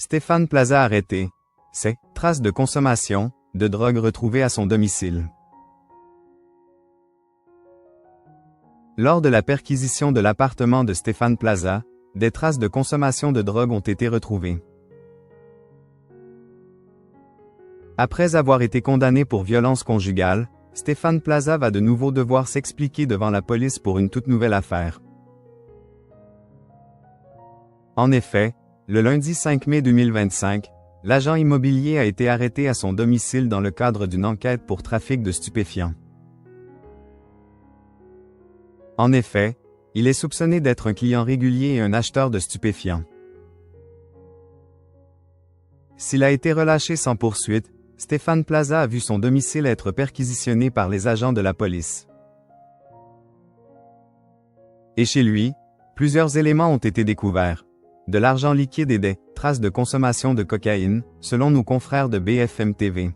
Stéphane Plaza arrêté. C'est traces de consommation de drogue retrouvées à son domicile. Lors de la perquisition de l'appartement de Stéphane Plaza, des traces de consommation de drogue ont été retrouvées. Après avoir été condamné pour violence conjugale, Stéphane Plaza va de nouveau devoir s'expliquer devant la police pour une toute nouvelle affaire. En effet, le lundi 5 mai 2025, l'agent immobilier a été arrêté à son domicile dans le cadre d'une enquête pour trafic de stupéfiants. En effet, il est soupçonné d'être un client régulier et un acheteur de stupéfiants. S'il a été relâché sans poursuite, Stéphane Plaza a vu son domicile être perquisitionné par les agents de la police. Et chez lui, plusieurs éléments ont été découverts. De l'argent liquide et des traces de consommation de cocaïne, selon nos confrères de BFM TV.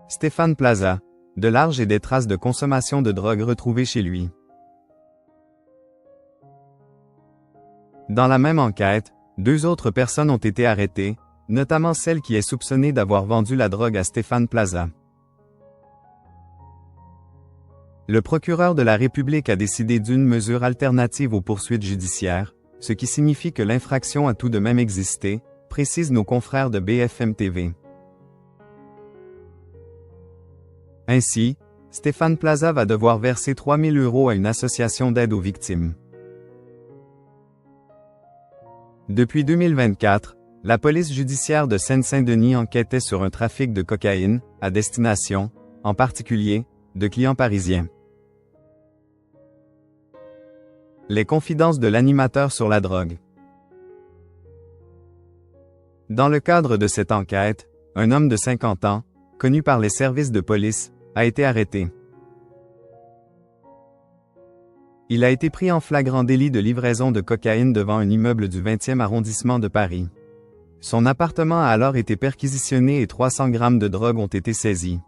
Stéphane Plaza, de l'argent et des traces de consommation de drogue retrouvées chez lui. Dans la même enquête, 2 autres personnes ont été arrêtées, notamment celle qui est soupçonnée d'avoir vendu la drogue à Stéphane Plaza. Le procureur de la République a décidé d'une mesure alternative aux poursuites judiciaires, ce qui signifie que l'infraction a tout de même existé, précisent nos confrères de BFM TV. Ainsi, Stéphane Plaza va devoir verser 3 000 € à une association d'aide aux victimes. Depuis 2024, la police judiciaire de Seine-Saint-Denis enquêtait sur un trafic de cocaïne, à destination, en particulier, de clients parisiens. Les confidences de l'animateur sur la drogue. Dans le cadre de cette enquête, un homme de 50 ans, connu par les services de police, a été arrêté. Il a été pris en flagrant délit de livraison de cocaïne devant un immeuble du 20e arrondissement de Paris. Son appartement a alors été perquisitionné et 300 grammes de drogue ont été saisis.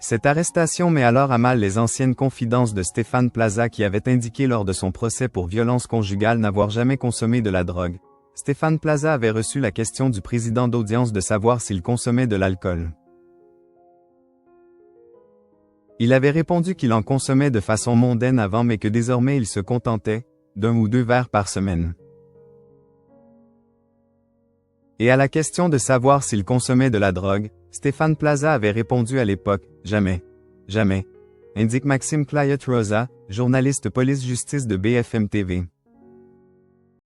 Cette arrestation met alors à mal les anciennes confidences de Stéphane Plaza qui avait indiqué lors de son procès pour violence conjugale n'avoir jamais consommé de la drogue. Stéphane Plaza avait reçu la question du président d'audience de savoir s'il consommait de l'alcool. Il avait répondu qu'il en consommait de façon mondaine avant mais que désormais il se contentait d'1 ou 2 verres par semaine. Et à la question de savoir s'il consommait de la drogue, Stéphane Plaza avait répondu à l'époque « Jamais. Jamais », indique Maxime Clayet-Rosa, journaliste police-justice de BFM TV.